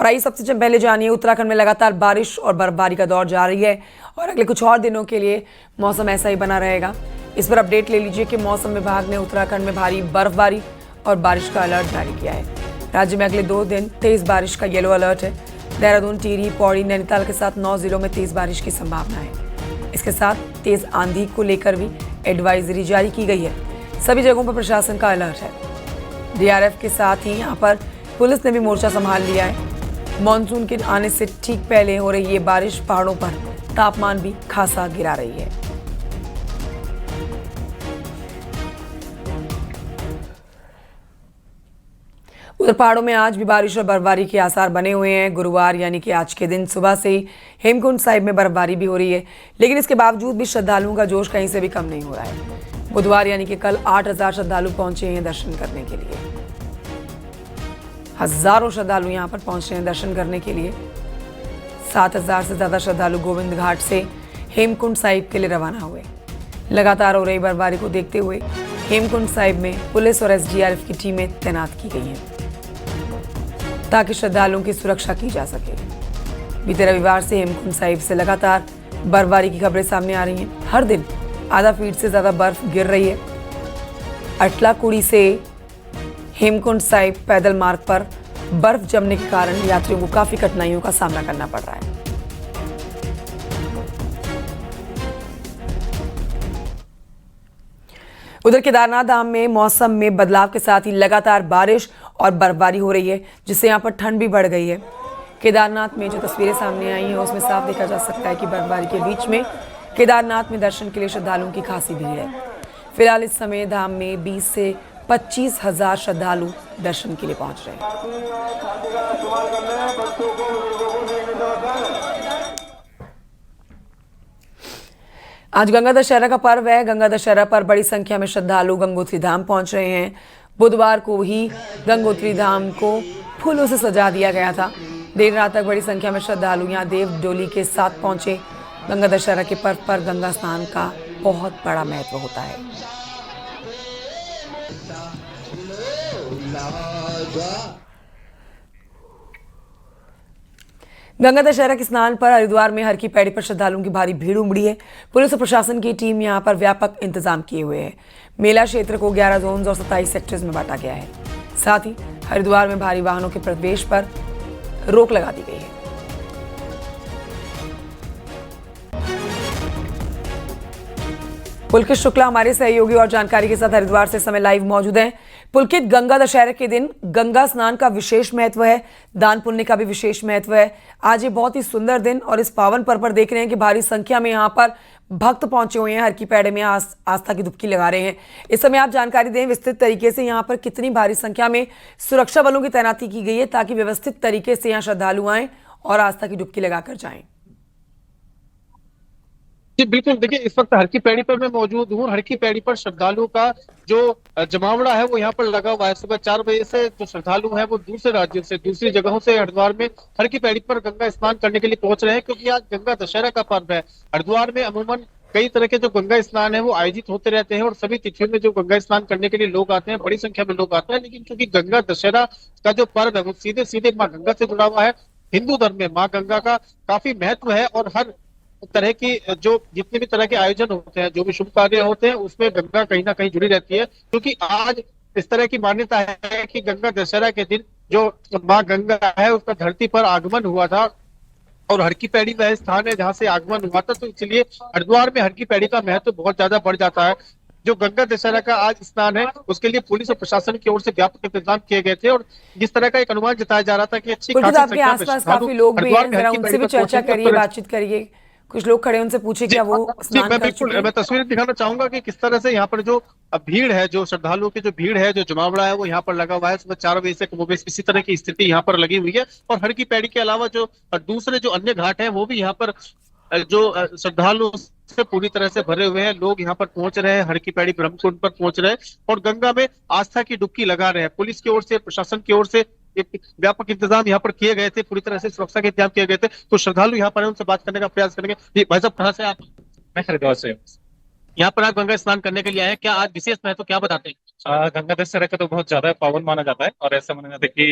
और आइए सबसे पहले जानिए, उत्तराखंड में लगातार बारिश और बर्फबारी का दौर जारी है और अगले कुछ और दिनों के लिए मौसम ऐसा ही बना रहेगा। इस पर अपडेट ले लीजिए कि मौसम विभाग ने उत्तराखंड में भारी बर्फबारी और बारिश का अलर्ट जारी किया है। राज्य में अगले 2 दिन तेज बारिश का येलो अलर्ट है। देहरादून, टिहरी, पौड़ी, नैनीताल के साथ 9 जिलों में तेज बारिश की संभावना है। इसके साथ तेज आंधी को लेकर भी एडवाइजरी जारी की गई है। सभी जगहों पर प्रशासन का अलर्ट है। डीआरएफ के साथ ही यहाँ पर पुलिस ने भी मोर्चा संभाल लिया है। मॉनसून के आने से ठीक पहले हो रही ये बारिश पहाड़ों पर तापमान भी खासा गिरा रही है। उधर पहाड़ों में आज भी बारिश और बर्फबारी के आसार बने हुए हैं। गुरुवार यानी कि आज के दिन सुबह से ही हेमकुंड साहिब में बर्फबारी भी हो रही है, लेकिन इसके बावजूद भी श्रद्धालुओं का जोश कहीं से भी कम नहीं हो रहा है। बुधवार यानी कि कल 8,000 श्रद्धालु पहुंचे हैं दर्शन करने के लिए। हजारों श्रद्धालु यहां पर पहुंचे हैं दर्शन करने के लिए। 7,000 से ज्यादा श्रद्धालु गोविंद घाट से हेमकुंड साहिब के लिए रवाना हुए। लगातार हो रही बर्फबारी को देखते हुए हेमकुंड साहिब में पुलिस और एसडीआरएफ की टीमें तैनात की गई हैं ताकि श्रद्धालुओं की सुरक्षा की जा सके। बीते रविवार से हेमकुंड साहिब से लगातार बर्फबारी की खबरें सामने आ रही हैं। हर दिन आधा फीट से ज्यादा बर्फ गिर रही है। अटलाकुड़ी से हेमकुंड साहिब पैदल मार्ग पर बर्फ जमने के कारण यात्रियों को काफी कठिनाइयों का सामना करना पड़ रहा है। उधर केदारनाथ धाम में मौसम में बदलाव के साथ ही लगातार बारिश और बर्फबारी हो रही है, जिससे यहाँ पर ठंड भी बढ़ गई है। केदारनाथ में जो तस्वीरें सामने आई हैं उसमें साफ देखा जा सकता है कि बर्फबारी के बीच में केदारनाथ में दर्शन के लिए श्रद्धालुओं की खासी भीड़ है। फिलहाल इस समय धाम में 20 से 25,000 श्रद्धालु दर्शन के लिए पहुंच रहे हैं। आज गंगा दशहरा का पर्व है। गंगा दशहरा पर बड़ी संख्या में श्रद्धालु गंगोत्री धाम पहुंच रहे हैं। बुधवार को ही गंगोत्री धाम को फूलों से सजा दिया गया था। देर रात तक बड़ी संख्या में श्रद्धालु यहां देव डोली के साथ पहुंचे। गंगा दशहरा के पर्व पर गंगा स्नान का बहुत बड़ा महत्व होता है। गंगा दशहरा के स्नान पर हरिद्वार में हर की पैड़ी पर श्रद्धालुओं की भारी भीड़ उमड़ी है। पुलिस और प्रशासन की टीम यहां पर व्यापक इंतजाम किए हुए है। मेला क्षेत्र को 11 जोन्स और 27 सेक्टर्स में बांटा गया है। साथ ही हरिद्वार में भारी वाहनों के प्रवेश पर रोक लगा दी गई है। पुलकित शुक्ला हमारे सहयोगी और जानकारी के साथ हरिद्वार से समय लाइव मौजूद हैं। पुलकित, गंगा दशहरे के दिन गंगा स्नान का विशेष महत्व है, दान पुण्य का भी विशेष महत्व है। आज ये बहुत ही सुंदर दिन और इस पावन पर्व पर देख रहे हैं कि भारी संख्या में यहाँ पर भक्त पहुंचे हुए हैं, हर की पैड़ी में आस्था की डुबकी लगा रहे हैं। इस समय आप जानकारी दें विस्तृत तरीके से, यहाँ पर कितनी भारी संख्या में सुरक्षा बलों की तैनाती की गई है ताकि व्यवस्थित तरीके से यहाँ श्रद्धालु आए और आस्था की डुबकी लगाकर जाएं। जी बिल्कुल, देखिए इस वक्त हर की पैड़ी पर मैं मौजूद हूँ। हर की पैड़ी पर श्रद्धालुओं का जो जमावड़ा है वो यहाँ पर लगा हुआ है। सुबह 4 बजे से जो श्रद्धालु हैं वो दूसरे राज्यों से, दूसरी जगहों से हरिद्वार में हर की पैड़ी पर गंगा स्नान करने के लिए पहुंच रहे हैं, क्योंकि आज गंगा दशहरा का पर्व है। हरिद्वार में अमूमन कई तरह के जो गंगा स्नान है वो आयोजित होते रहते हैं और सभी तिथियों में जो गंगा स्नान करने के लिए लोग आते हैं, बड़ी संख्या में लोग आते हैं। लेकिन क्योंकि गंगा दशहरा का जो पर्व है वो सीधे सीधे माँ गंगा से जुड़ा हुआ है, हिंदू धर्म में माँ गंगा का काफी महत्व है और हर तरह की जो जितने भी तरह के आयोजन होते हैं, जो भी शुभ कार्य होते हैं, उसमें गंगा कहीं ना कहीं जुड़ी रहती है। क्योंकि आज इस तरह की मान्यता है कि गंगा दशहरा के दिन जो माँ गंगा है उसका धरती पर आगमन हुआ था और हर की पैड़ी वह स्थान है जहाँ से आगमन हुआ था, तो इसलिए हरिद्वार में हर की पैड़ी का महत्व बहुत ज्यादा बढ़ जाता है। जो गंगा दशहरा का आज स्नान है उसके लिए पुलिस और प्रशासन की ओर से व्यापक इंतजाम किए गए थे और जिस तरह का एक अनुमान जताया जा रहा था कि अच्छी खासी आपके आसपास काफी लोग भी हैं, जरा उनसे भी चर्चा करिए, बातचीत करिए। कुछ लोग खड़े, उनसे पूछे क्या वो स्नान मैं कर चुके हैं? मैं तस्वीरें दिखाना चाहूंगा कि किस तरह से यहाँ पर जो भीड़ है, जो श्रद्धालुओं की जो भीड़ है, जो जमावड़ा है वो यहाँ पर लगा हुआ है। सुबह 4 बजे से कमोबेश इसी तरह की स्थिति यहाँ पर लगी हुई है और हर की पैड़ी के अलावा जो दूसरे जो अन्य घाट हैं वो भी यहाँ पर जो श्रद्धालु से पूरी तरह से भरे हुए हैं। लोग यहाँ पर पहुंच रहे हैं, हर की पैड़ी ब्रह्मकुंड पर पहुंच रहे हैं और गंगा में आस्था की डुबकी लगा रहे हैं। पुलिस की ओर से, प्रशासन की ओर से एक व्यापक इंतजाम यहाँ पर किए गए थे, पूरी तरह से सुरक्षा के इंतजाम किए गए थे। तो श्रद्धालु यहाँ पर उनसे बात करने का प्रयास करेंगे। जी भाई साहब, कहाँ से आप? मैं हरिद्वार से। यहाँ पर आप गंगा स्नान करने के लिए आए हैं, क्या आज विशेष महत्व क्या बताते हैं? गंगा दशहरा का तो बहुत ज्यादा पावन माना जाता है और ऐसा माना जाता है कि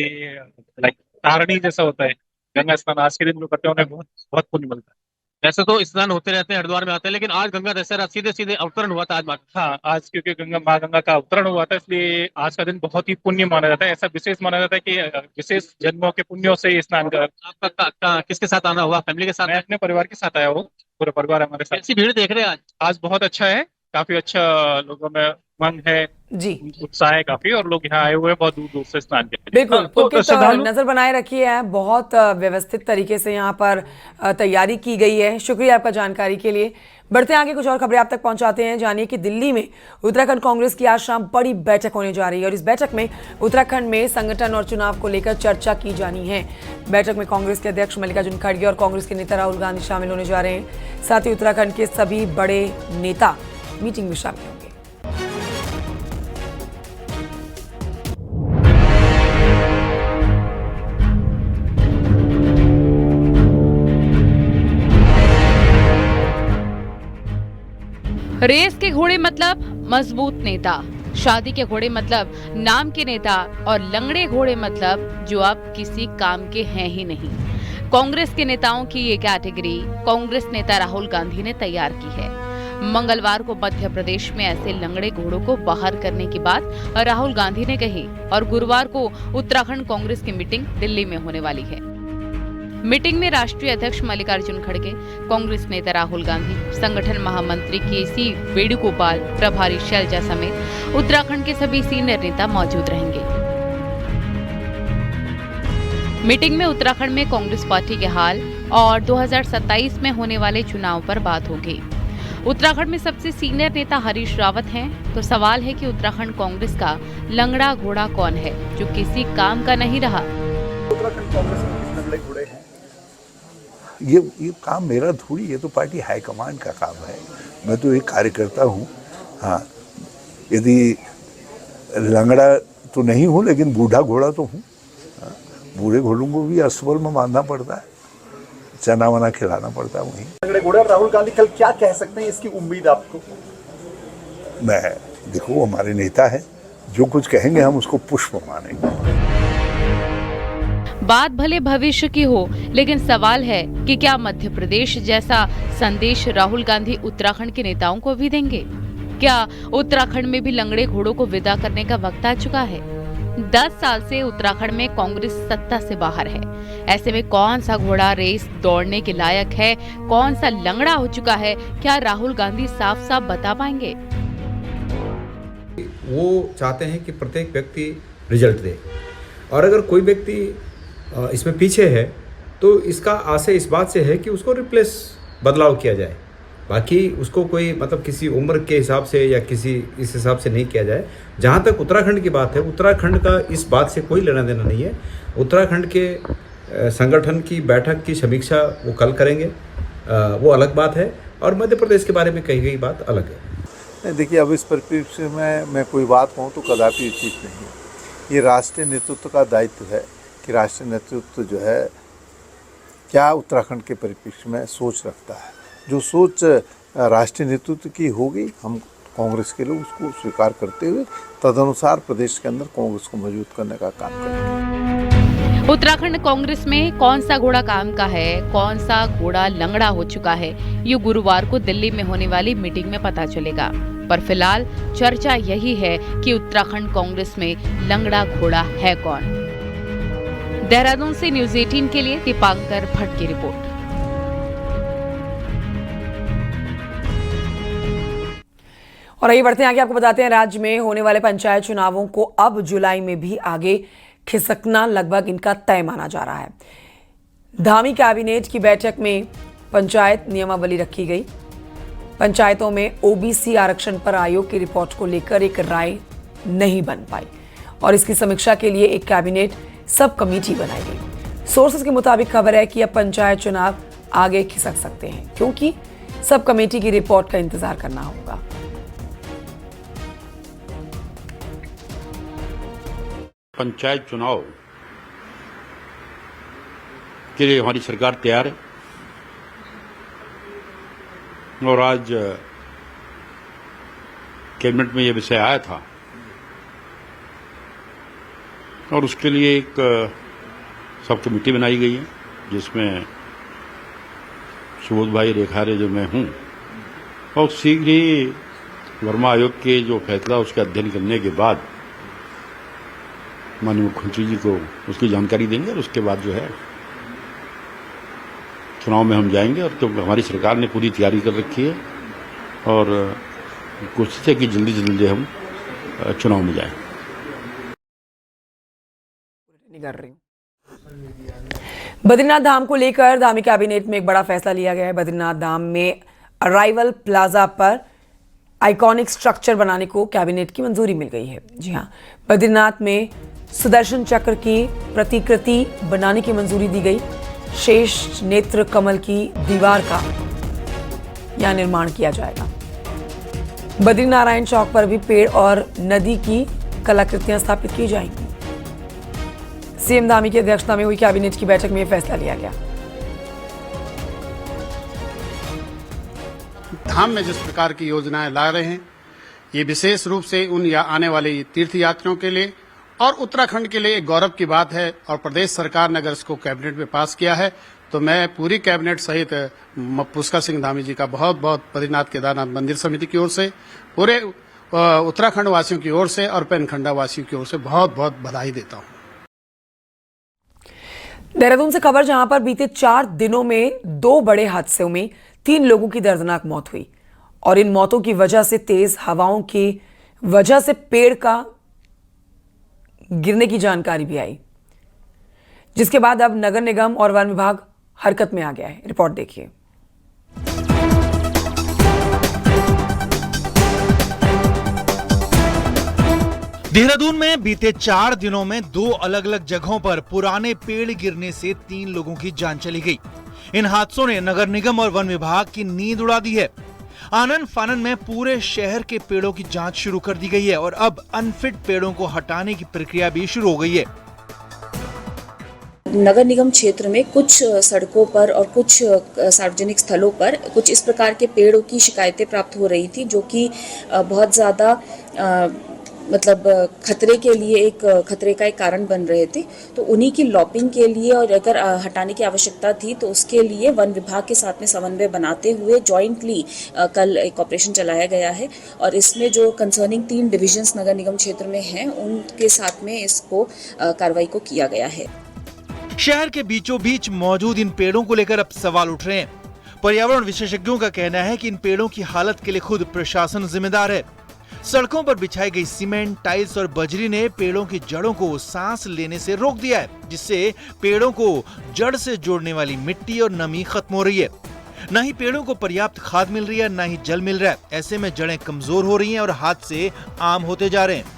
लाइक तारणी जैसा होता है। गंगा स्नान आज के दिन जो करते हैं उन्हें बहुत बहुत पुण्य मिलता है। वैसे तो स्नान होते रहते हैं, हरिद्वार में आते हैं, लेकिन आज गंगा दशहरा सीधे सीधे अवतरण हुआ था आज माता। हाँ, आज क्योंकि माँ गंगा का अवतरण हुआ था, इसलिए आज का दिन बहुत ही पुण्य माना जाता है। ऐसा विशेष माना जाता है कि विशेष जन्मों के पुण्यों से ये स्नान कर। आपका किसके साथ आना हुआ, फैमिली के साथ? मैं अपने परिवार के साथ आया हूँ, पूरा परिवार हमारे साथ। कैसी भीड़ देख रहे हैं आज? आज बहुत अच्छा है, काफी अच्छा लोगों में उमंग है, जी उत्साह है काफी, और लोग यहाँ आए हुए हैं बहुत दूर दूर से स्नान के लिए। बिल्कुल तो पुलकित श्रद्धालु नजर बनाए रखिए है, बहुत व्यवस्थित तरीके से यहाँ पर तैयारी की गई है। शुक्रिया आपका जानकारी के लिए। बढ़ते आगे, कुछ और खबरें आप तक पहुंचाते हैं। जानिए कि दिल्ली में उत्तराखंड कांग्रेस की आज शाम बड़ी बैठक होने जा रही है और इस बैठक में उत्तराखंड में संगठन और चुनाव को लेकर चर्चा की जानी है। बैठक में कांग्रेस के अध्यक्ष मल्लिकार्जुन खड़गे और कांग्रेस के नेता राहुल गांधी शामिल होने जा रहे हैं। साथ ही उत्तराखंड के सभी बड़े नेता मीटिंग में शामिल होंगे। रेस के घोड़े मतलब मजबूत नेता, शादी के घोड़े मतलब नाम के नेता और लंगड़े घोड़े मतलब जो अब किसी काम के हैं ही नहीं। कांग्रेस के नेताओं की ये कैटेगरी कांग्रेस नेता राहुल गांधी ने तैयार की है। मंगलवार को मध्य प्रदेश में ऐसे लंगड़े घोड़ों को बाहर करने की बात राहुल गांधी ने कही और गुरुवार को उत्तराखंड कांग्रेस की मीटिंग दिल्ली में होने वाली है। मीटिंग में राष्ट्रीय अध्यक्ष मल्लिकार्जुन खड़गे, कांग्रेस नेता राहुल गांधी, संगठन महामंत्री केसी वेणुगोपाल, प्रभारी शैलजा समेत उत्तराखंड के सभी सीनियर नेता मौजूद रहेंगे। मीटिंग में उत्तराखंड में कांग्रेस पार्टी के हाल और 2027 में होने वाले चुनाव पर बात होगी। उत्तराखंड में सबसे सीनियर नेता हरीश रावत हैं, तो सवाल है कि उत्तराखंड कांग्रेस का लंगड़ा घोड़ा कौन है जो किसी काम का नहीं रहा। उत्तराखंड कांग्रेस में लंगड़े घोड़े हैं। ये काम मेरा थोड़ी, ये तो पार्टी हाईकमान का काम है। मैं तो एक कार्यकर्ता हूँ। हाँ, यदि लंगड़ा तो नहीं हूँ लेकिन बूढ़ा घोड़ा तो हूँ। बूढ़े घोड़ों को भी अस्तबल में बांधना पड़ता है, चना वना खिलाना पड़ता है। वहीं लंगड़े घोड़े और राहुल गांधी कल क्या कह सकते हैं, इसकी उम्मीद आपको? मैं देखो, हमारे नेता है, जो कुछ कहेंगे हम उसको पुष्प मानेंगे। बात भले भविष्य की हो, लेकिन सवाल है कि क्या मध्य प्रदेश जैसा संदेश राहुल गांधी उत्तराखंड के नेताओं को भी देंगे? क्या उत्तराखंड में भी लंगड़े घोड़ों को विदा करने का वक्त आ चुका है? 10 साल से उत्तराखंड में कांग्रेस सत्ता से बाहर है। ऐसे में कौन सा घोड़ा रेस दौड़ने के लायक है, कौन सा लंगड़ा हो चुका है, क्या राहुल गांधी साफ साफ बता पाएंगे? वो चाहते हैं कि प्रत्येक व्यक्ति रिजल्ट दे, और अगर कोई व्यक्ति इसमें पीछे है तो इसका आशय इस बात से है कि उसको रिप्लेस, बदलाव किया जाए। बाकी उसको कोई मतलब किसी उम्र के हिसाब से या किसी इस हिसाब से नहीं किया जाए। जहाँ तक उत्तराखंड की बात है, उत्तराखंड का इस बात से कोई लेना देना नहीं है। उत्तराखंड के संगठन की बैठक की समीक्षा वो कल करेंगे, वो अलग बात है, और मध्य प्रदेश के बारे में कही गई बात अलग है। देखिए, अब इस परिप्रेक्ष्य में मैं कोई बात कहूँ तो कदापि उचित नहीं है। ये राष्ट्रीय नेतृत्व का दायित्व है कि राष्ट्रीय नेतृत्व जो है क्या उत्तराखंड के परिप्रेक्ष्य में सोच रखता है। जो सोच राष्ट्रीय नेतृत्व की होगी, हम कांग्रेस के लोग उसको स्वीकार करते हुए तदनुसार प्रदेश के अंदर कांग्रेस को मजबूत करने का काम करेंगे। उत्तराखंड कांग्रेस में कौन सा घोड़ा काम का है, कौन सा घोड़ा लंगड़ा हो चुका है, ये गुरुवार को दिल्ली में होने वाली मीटिंग में पता चलेगा। पर फिलहाल चर्चा यही है कि उत्तराखंड कांग्रेस में लंगड़ा घोड़ा है कौन। देहरादून से न्यूज़ 18 के लिए दीपांकर भट्ट की रिपोर्ट। और आइए बढ़ते हैं आगे, आपको बताते हैं राज्य में होने वाले पंचायत चुनावों को अब जुलाई में भी आगे खिसकना लगभग इनका तय माना जा रहा है। धामी कैबिनेट की बैठक में पंचायत नियमावली रखी गई। पंचायतों में ओबीसी आरक्षण पर आयोग की रिपोर्ट को लेकर एक राय नहीं बन पाई और इसकी समीक्षा के लिए एक कैबिनेट सब कमेटी बनाई गई। सोर्सेज के मुताबिक खबर है कि अब पंचायत चुनाव आगे खिसक सकते हैं क्योंकि सब कमेटी की रिपोर्ट का इंतजार करना होगा। पंचायत चुनाव के लिए हमारी सरकार तैयार है और आज कैबिनेट में यह विषय आया था और उसके लिए एक सब कमेटी बनाई गई है, जिसमें सुबोध भाई रेखारे जो मैं हूँ, और शीघ्र ही वर्मा आयोग के जो फैसला उसका अध्ययन करने के बाद माननीय मुख्यमंत्री जी को उसकी जानकारी देंगे, और उसके बाद जो है चुनाव में हम जाएंगे। और क्योंकि हमारी सरकार ने पूरी तैयारी कर रखी है और कोशिश है कि जल्दी से जल्दी हम चुनाव में जाएं। नहीं कर रही हूं। बद्रीनाथ धाम को लेकर धामी कैबिनेट में एक बड़ा फैसला लिया गया है। बद्रीनाथ धाम में अराइवल प्लाजा पर आइकॉनिक स्ट्रक्चर बनाने को कैबिनेट की मंजूरी मिल गई है। जी हां, बद्रीनाथ में सुदर्शन चक्र की प्रतिकृति बनाने की मंजूरी दी गई। शेष नेत्र कमल की दीवार का यहां निर्माण किया जाएगा। बद्रीनारायण चौक पर भी पेड़ और नदी की कलाकृतियां स्थापित की जाएंगी। सीएम धामी की अध्यक्षता में हुई कैबिनेट की बैठक में यह फैसला लिया गया। धाम में जिस प्रकार की योजनाएं ला रहे हैं, ये विशेष रूप से उन या आने वाले तीर्थ यात्रियों के लिए और उत्तराखंड के लिए एक गौरव की बात है। और प्रदेश सरकार ने अगर इसको कैबिनेट में पास किया है तो मैं पूरी कैबिनेट सहित पुष्कर सिंह धामी जी का बहुत बहुत बद्रीनाथ केदारनाथ मंदिर समिति की ओर से, पूरे उत्तराखंड वासियों की ओर से और पेनखंडा वासियों की ओर से बहुत बहुत बधाई देता हूं। देहरादून से खबर, जहां पर बीते 4 दिनों में 2 बड़े हादसों में 3 लोगों की दर्दनाक मौत हुई और इन मौतों की वजह से तेज हवाओं की वजह से पेड़ का गिरने की जानकारी भी आई, जिसके बाद अब नगर निगम और वन विभाग हरकत में आ गया है। रिपोर्ट देखिए। देहरादून में बीते 4 दिनों में 2 अलग अलग जगहों पर पुराने पेड़ गिरने से 3 लोगों की जान चली गई। इन हादसों ने नगर निगम और वन विभाग की नींद उड़ा दी है। आनन फानन में पूरे शहर के पेड़ों की जांच शुरू कर दी गई है और अब अनफिट पेड़ों को हटाने की प्रक्रिया भी शुरू हो गई है। नगर निगम क्षेत्र में कुछ सड़कों पर और कुछ सार्वजनिक स्थलों पर कुछ इस प्रकार के पेड़ों की शिकायतें प्राप्त हो रही थी, जो कि बहुत ज़्यादा मतलब खतरे के लिए खतरे का एक कारण बन रहे थे। तो उन्हीं की लॉपिंग के लिए और अगर हटाने की आवश्यकता थी तो उसके लिए वन विभाग के साथ में समन्वय बनाते हुए जॉइंटली कल एक ऑपरेशन चलाया गया है और इसमें जो कंसर्निंग 3 डिविजन्स नगर निगम क्षेत्र में हैं उनके साथ में इसको कार्रवाई को किया गया है। शहर के बीचों बीच मौजूद इन पेड़ों को लेकर अब सवाल उठ रहे हैं। पर्यावरण विशेषज्ञों का कहना है कि इन पेड़ों की हालत के लिए खुद प्रशासन जिम्मेदार है। सड़कों पर बिछाई गई सीमेंट, टाइल्स और बजरी ने पेड़ों की जड़ों को सांस लेने से रोक दिया है, जिससे पेड़ों को जड़ से जोड़ने वाली मिट्टी और नमी खत्म हो रही है। न ही पेड़ों को पर्याप्त खाद मिल रही है, न ही जल मिल रहा है। ऐसे में जड़ें कमजोर हो रही हैं और हादसे आम होते जा रहे हैं।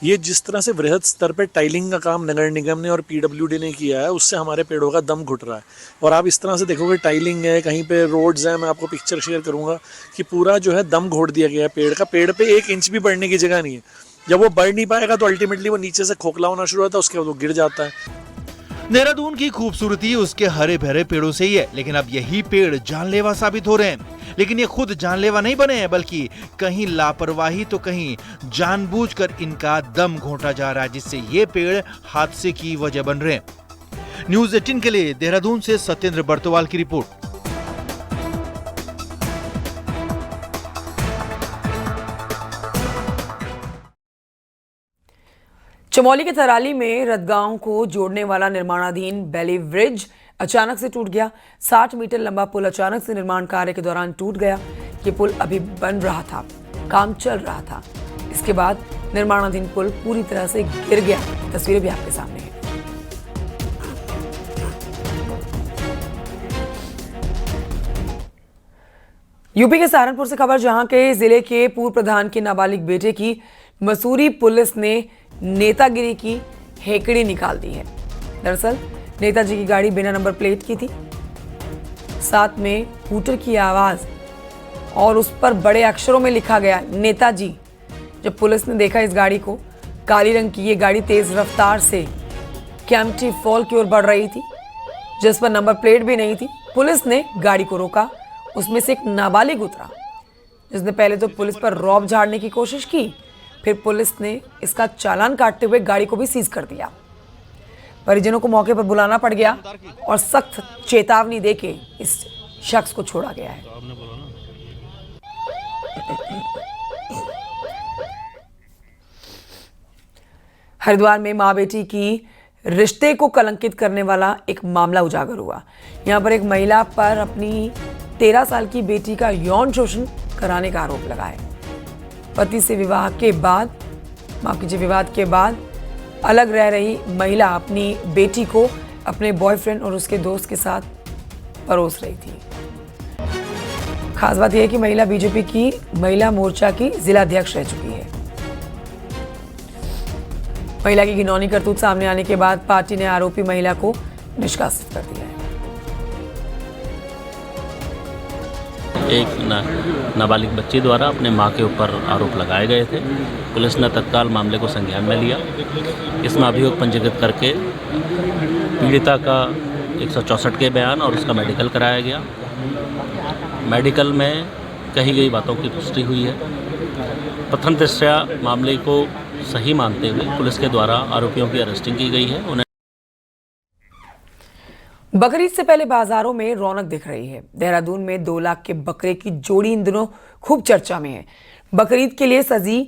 ये जिस तरह से वृहद स्तर पर टाइलिंग का काम नगर निगम ने और पीडब्ल्यूडी ने किया है, उससे हमारे पेड़ों का दम घुट रहा है। और आप इस तरह से देखोगे टाइलिंग है, कहीं पे रोड्स हैं, मैं आपको पिक्चर शेयर करूंगा कि पूरा जो है दम घोट दिया गया है पेड़ का। पेड़ पे 1 इंच भी बढ़ने की जगह नहीं है। जब वो बढ़ नहीं पाएगा तो अल्टीमेटली वो नीचे से खोखला होना शुरू होता है, उसके बाद वो गिर जाता है। देहरादून की खूबसूरती उसके हरे भरे पेड़ों से ही है, लेकिन अब यही पेड़ जानलेवा साबित हो रहे हैं। लेकिन ये खुद जानलेवा नहीं बने हैं, बल्कि कहीं लापरवाही तो कहीं जानबूझकर इनका दम घोंटा जा रहा है, जिससे ये पेड़ हादसे की वजह बन रहे हैं। न्यूज़ 18 के लिए देहरादून से सत्येंद्र बर्तवाल की रिपोर्ट। चमोली के तराली में रतगांव को जोड़ने वाला निर्माणाधीन बेली ब्रिज अचानक से टूट गया। 60 मीटर लंबा पुल अचानक से निर्माण कार्य के दौरान टूट गया। ये पुल अभी बन रहा था, काम चल रहा था। इसके बाद निर्माणाधीन पुल पूरी तरह से गिर गया। तस्वीरें भी आपके सामने हैं। यूपी के सहारनपुर से खबर, जहां के जिले के पूर्व प्रधान के नाबालिग बेटे की मसूरी पुलिस ने नेतागिरी की हेकड़ी निकाल दी है। दरअसल नेताजी की गाड़ी बिना नंबर प्लेट की थी, साथ में हूटर की आवाज और उस पर बड़े अक्षरों में लिखा गया नेताजी। जब पुलिस ने देखा इस गाड़ी को, काली रंग की ये गाड़ी तेज रफ्तार से कैंपटी फॉल की ओर बढ़ रही थी, जिस पर नंबर प्लेट भी नहीं थी। पुलिस ने गाड़ी को रोका। उसमें से एक नाबालिग उतरा, जिसने पहले तो पुलिस पर रौब झाड़ने की कोशिश की, फिर पुलिस ने इसका चालान काटते हुए गाड़ी को भी सीज कर दिया। परिजनों को मौके पर बुलाना पड़ गया और सख्त चेतावनी देके इस शख्स को छोड़ा गया है। हरिद्वार में मां बेटी की रिश्ते को कलंकित करने वाला एक मामला उजागर हुआ। यहां पर एक महिला पर अपनी 13 साल की बेटी का यौन शोषण कराने का आरोप लगा है। पति से विवाद के बाद अलग रह रही महिला अपनी बेटी को अपने बॉयफ्रेंड और उसके दोस्त के साथ परोस रही थी। खास बात यह है कि महिला बीजेपी की महिला मोर्चा की जिलाध्यक्ष रह चुकी है। महिला की घिनौनी करतूत सामने आने के बाद पार्टी ने आरोपी महिला को निष्कासित कर दिया है। एक नाबालिग बच्ची द्वारा अपने मां के ऊपर आरोप लगाए गए थे। पुलिस ने तत्काल मामले को संज्ञान में लिया। इसमें अभियोग पंजीकृत करके पीड़िता का 164 के बयान और उसका मेडिकल कराया गया। मेडिकल में कही गई बातों की पुष्टि हुई है। प्रथम दृष्टया मामले को सही मानते हुए पुलिस के द्वारा आरोपियों की अरेस्टिंग की गई है। उन्हें बकरीद से पहले बाजारों में रौनक दिख रही है। देहरादून में 2 लाख के बकरे की जोड़ी इन दिनों खूब चर्चा में है। बकरीद के लिए सजी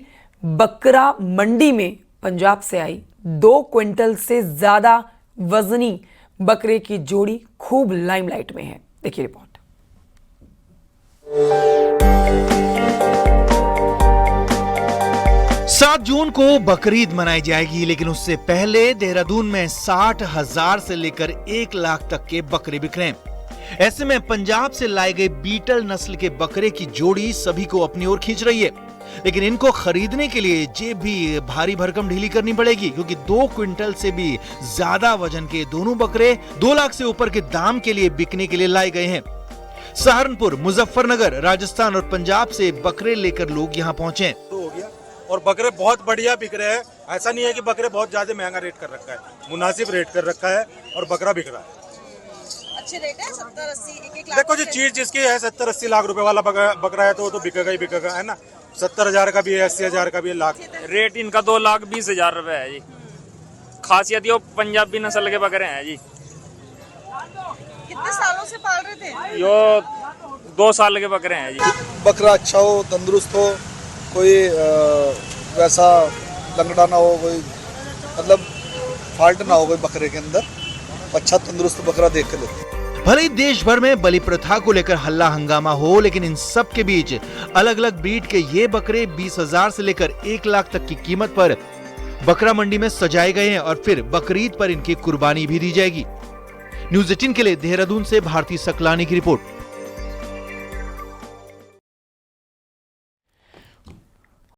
बकरा मंडी में पंजाब से आई 2 क्विंटल से ज्यादा वजनी बकरे की जोड़ी खूब लाइमलाइट में है। देखिए रिपोर्ट। 7 जून को बकरीद मनाई जाएगी, लेकिन उससे पहले देहरादून में 60,000 से लेकर 1 लाख तक के बकरे बिक रहे हैं। ऐसे में पंजाब से लाए गए बीटल नस्ल के बकरे की जोड़ी सभी को अपनी ओर खींच रही है, लेकिन इनको खरीदने के लिए जेब भी भारी भरकम ढीली करनी पड़ेगी, क्योंकि 2 क्विंटल से भी ज्यादा वजन के दोनों बकरे 2 लाख से ऊपर के दाम के लिए बिकने के लिए लाए गए हैं। सहारनपुर, मुजफ्फरनगर, राजस्थान और पंजाब से बकरे लेकर लोग यहाँ पहुंचे हैं। और बकरे बहुत बढ़िया बिक रहे हैं। ऐसा नहीं है कि बकरे बहुत ज्यादा महंगा रेट कर रखा है, मुनासिब रेट कर रखा है और बकरा बिक रहा है। अच्छे रेट है, 70-80 एक लाख। देखो जो चीज जिसकी है 70-80 लाख रुपए वाला बकरा है तो बिकेगा ही बिकेगा, है ना। 70,000 का भी है, 80,000 का भी है, लाख। रेट इनका 2,20,000 रुपए है जी। खासियत ये पंजाबी नस्ल के बकरे हैं जी। कितने सालों से पाल रहे थे? यो 2 साल के बकरे हैं जी। बकरा अच्छा हो, तंदुरुस्त हो, कोई वैसा लंगड़ा ना हो, कोई मतलब फॉल्ट ना हो कोई बकरे के अंदर, अच्छा तंदुरुस्त बकरा देख के लेते। भले ही देश भर में बलि प्रथा को लेकर हल्ला हंगामा हो, लेकिन इन सब के बीच अलग अलग ब्रीड के ये बकरे 20,000 से लेकर 1 लाख तक की कीमत पर बकरा मंडी में सजाए गए हैं और फिर बकरीद पर इनकी कुर्बानी भी दी जाएगी। न्यूज़ 18 के लिए देहरादून से भारती सकलानी की रिपोर्ट।